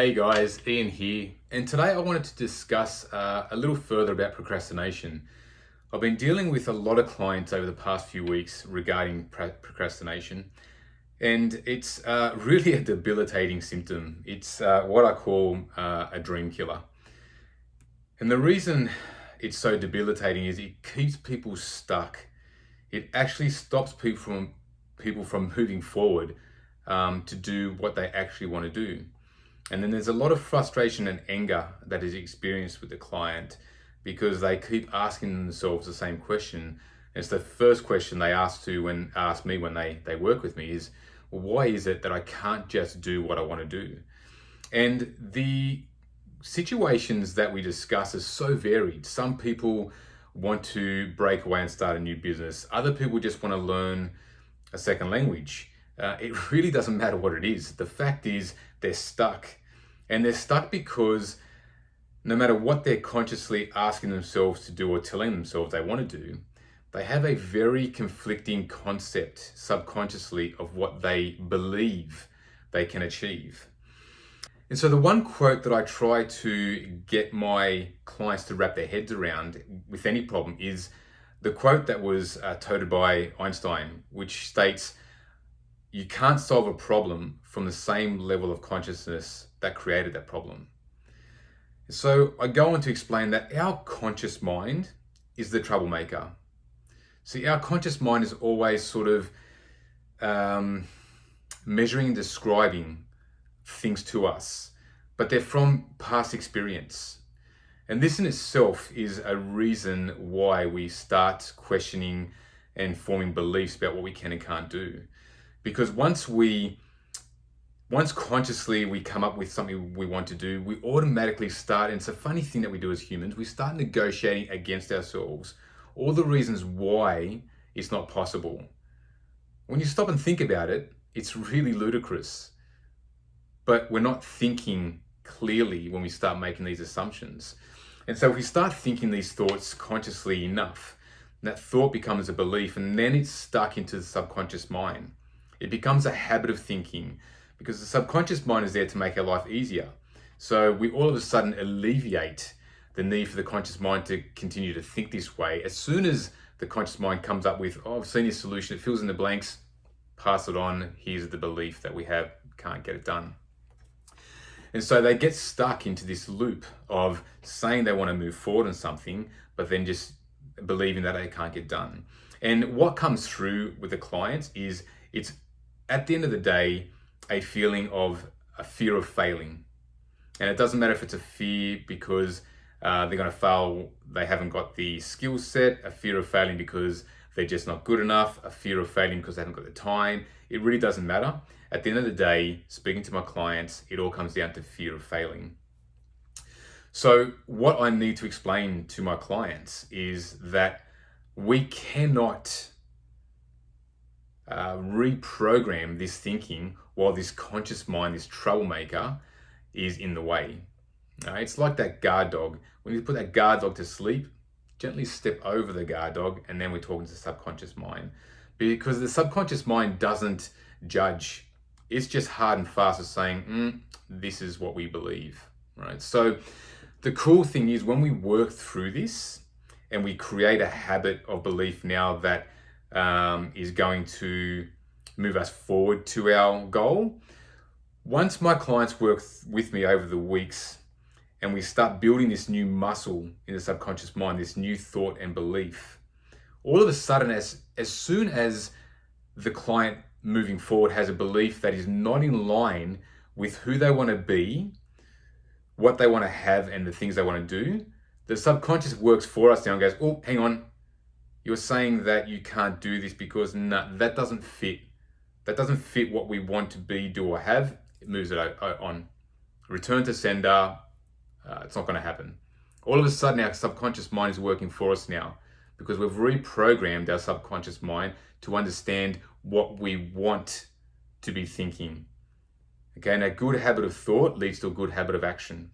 Hey guys, Ian here, and today I wanted to discuss a little further about procrastination. I've been dealing with a lot of clients over the past few weeks regarding procrastination, and it's really a debilitating symptom. It's what I call a dream killer. And the reason it's so debilitating is it keeps people stuck. It actually stops people from moving forward to do what they actually want to do. And then there's a lot of frustration and anger that is experienced with the client because they keep asking themselves the same question. It's the first question they ask me when they work with me is, well, why is it that I can't just do what I want to do? And the situations that we discuss are so varied. Some people want to break away and start a new business. Other people just want to learn a second language. It really doesn't matter what it is. The fact is they're stuck. And they're stuck because no matter what they're consciously asking themselves to do or telling themselves they want to do, they have a very conflicting concept subconsciously of what they believe they can achieve. And so the one quote that I try to get my clients to wrap their heads around with any problem is the quote that was touted by Einstein, which states, "You can't solve a problem from the same level of consciousness that created that problem." So I go on to explain that our conscious mind is the troublemaker. See, our conscious mind is always sort of measuring and describing things to us, but they're from past experience. And this in itself is a reason why we start questioning and forming beliefs about what we can and can't do. Because once consciously we come up with something we want to do, we automatically start, and it's a funny thing that we do as humans, we start negotiating against ourselves all the reasons why it's not possible. When you stop and think about it, it's really ludicrous. But we're not thinking clearly when we start making these assumptions. And so if we start thinking these thoughts consciously enough, that thought becomes a belief, and then it's stuck into the subconscious mind. It becomes a habit of thinking because the subconscious mind is there to make our life easier. So we all of a sudden alleviate the need for the conscious mind to continue to think this way. As soon as the conscious mind comes up with, oh, I've seen this solution, it fills in the blanks, pass it on, here's the belief that we have, can't get it done. And so they get stuck into this loop of saying they want to move forward on something, but then just believing that they can't get done. And what comes through with the clients is it's, at the end of the day, a feeling of a fear of failing. And it doesn't matter if it's a fear because they're going to fail, they haven't got the skill set, a fear of failing because they're just not good enough, a fear of failing because they haven't got the time. It really doesn't matter. At the end of the day, speaking to my clients, it all comes down to fear of failing. So what I need to explain to my clients is that we cannot reprogram this thinking while this conscious mind, this troublemaker, is in the way. It's like that guard dog. When you put that guard dog to sleep, gently step over the guard dog, and then we're talking to the subconscious mind. Because the subconscious mind doesn't judge. It's just hard and fast as saying, this is what we believe, right? So the cool thing is when we work through this and we create a habit of belief now that is going to move us forward to our goal. Once my clients work with me over the weeks and we start building this new muscle in the subconscious mind, this new thought and belief, all of a sudden, as soon as the client moving forward has a belief that is not in line with who they want to be, what they want to have, and the things they want to do, the subconscious works for us now and goes, oh, hang on, you're saying that you can't do this because that doesn't fit. That doesn't fit what we want to be, do, or have. It moves it on. Return to sender. It's not going to happen. All of a sudden, our subconscious mind is working for us now because we've reprogrammed our subconscious mind to understand what we want to be thinking. Okay, and a good habit of thought leads to a good habit of action.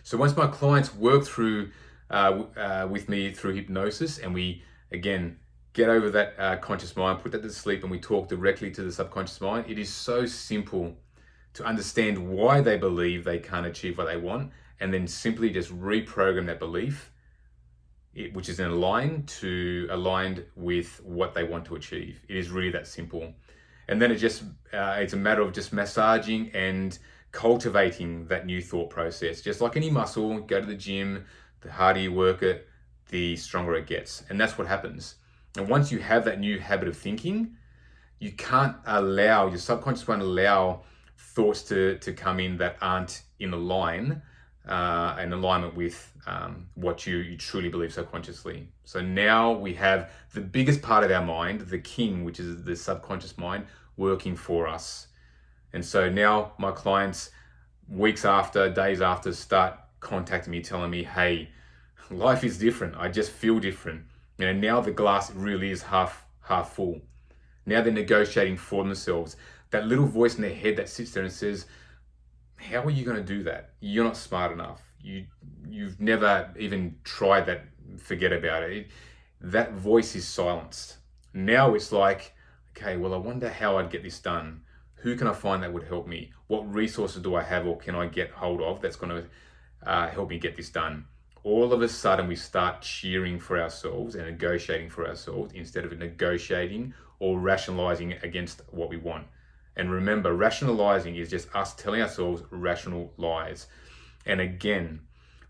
So once my clients work through with me through hypnosis, and we again get over that conscious mind, put that to sleep, and we talk directly to the subconscious mind, it is so simple to understand why they believe they can't achieve what they want, and then simply just reprogram that belief, which is aligned with what they want to achieve. It is really that simple. And then it's a matter of just massaging and cultivating that new thought process. Just like any muscle, go to the gym, the harder you work it, the stronger it gets. And that's what happens. And once you have that new habit of thinking, you can't allow, your subconscious won't allow thoughts to come in that aren't in alignment with what you truly believe subconsciously. So now we have the biggest part of our mind, the king, which is the subconscious mind, working for us. And so now my clients, weeks after, days after, start contacting me, telling me, hey, life is different. I just feel different. Now the glass really is half full. Now they're negotiating for themselves. That little voice in their head that sits there and says, how are you going to do that? You're not smart enough. You've never even tried that. Forget about it. That voice is silenced. Now it's like, okay, well, I wonder how I'd get this done. Who can I find that would help me? What resources do I have or can I get hold of that's going to help me get this done? All of a sudden, we start cheering for ourselves and negotiating for ourselves instead of negotiating or rationalizing against what we want. And remember, rationalizing is just us telling ourselves rational lies. And again,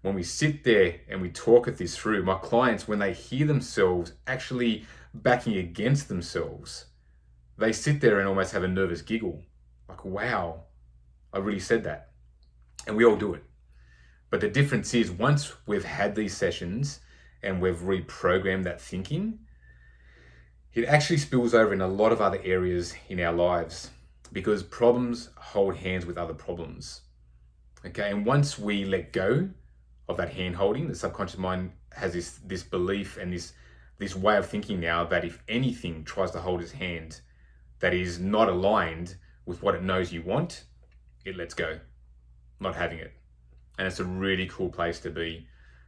when we sit there and we talk this through, my clients, when they hear themselves actually backing against themselves, they sit there and almost have a nervous giggle. Like, wow, I really said that. And we all do it. But the difference is, once we've had these sessions and we've reprogrammed that thinking, it actually spills over in a lot of other areas in our lives, because problems hold hands with other problems. Okay, and once we let go of that hand holding, the subconscious mind has this belief and this way of thinking now that if anything tries to hold its hand that is not aligned with what it knows you want, it lets go, not having it. And it's a really cool place to be.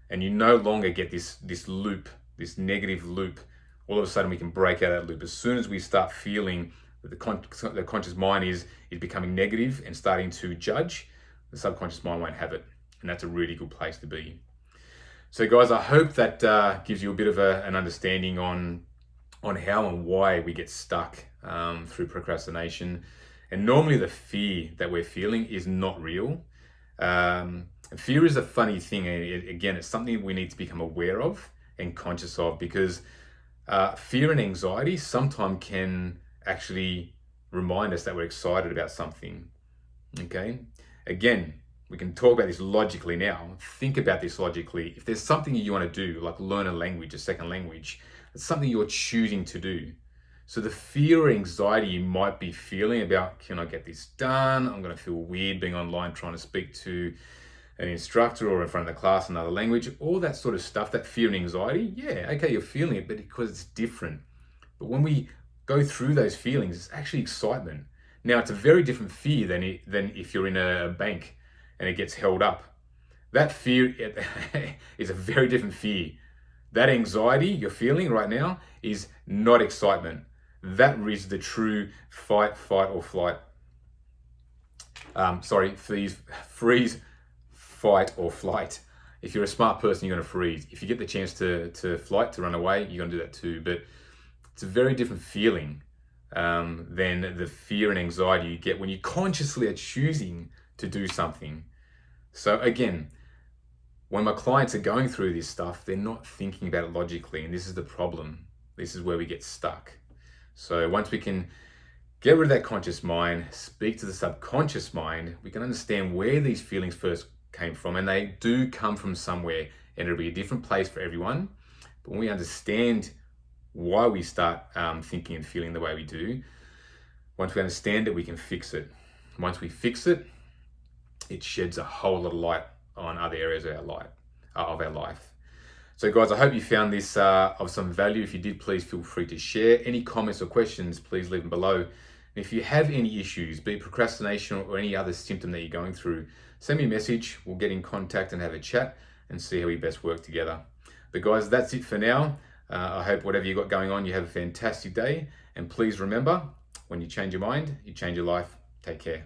And you no longer get this loop, this negative loop. All of a sudden we can break out of that loop. As soon as we start feeling that the conscious mind is becoming negative and starting to judge, the subconscious mind won't have it. And that's a really good place to be. So guys, I hope that gives you a bit of an understanding on how and why we get stuck through procrastination. And normally the fear that we're feeling is not real. Fear is a funny thing. Again, it's something we need to become aware of and conscious of, because fear and anxiety sometimes can actually remind us that we're excited about something. Okay? Again, we can talk about this logically now. Think about this logically. If there's something you want to do, like learn a language, a second language, it's something you're choosing to do. So the fear or anxiety you might be feeling about, can I get this done? I'm going to feel weird being online trying to speak to an instructor or in front of the class in another language, all that sort of stuff, that fear and anxiety, yeah, okay, you're feeling it, but because it's different. But when we go through those feelings, it's actually excitement. Now, it's a very different fear than if you're in a bank and it gets held up. That fear is a very different fear. That anxiety you're feeling right now is not excitement. That is the true fight or flight. Freeze, fight or flight. If you're a smart person, you're going to freeze. If you get the chance to flight, to run away, you're going to do that too. But it's a very different feeling than the fear and anxiety you get when you consciously are choosing to do something. So again, when my clients are going through this stuff, they're not thinking about it logically, and this is the problem. This is where we get stuck. So once we can get rid of that conscious mind, speak to the subconscious mind, we can understand where these feelings first came from, and they do come from somewhere, and it'll be a different place for everyone. But when we understand why we start thinking and feeling the way we do, once we understand it, we can fix it. Once we fix it, it sheds a whole lot of light on other areas of our life. So guys, I hope you found this of some value. If you did, please feel free to share. Any comments or questions, please leave them below. And if you have any issues, be it procrastination or any other symptom that you're going through, send me a message. We'll get in contact and have a chat and see how we best work together. But guys, that's it for now. I hope whatever you got going on, you have a fantastic day. And please remember, when you change your mind, you change your life. Take care.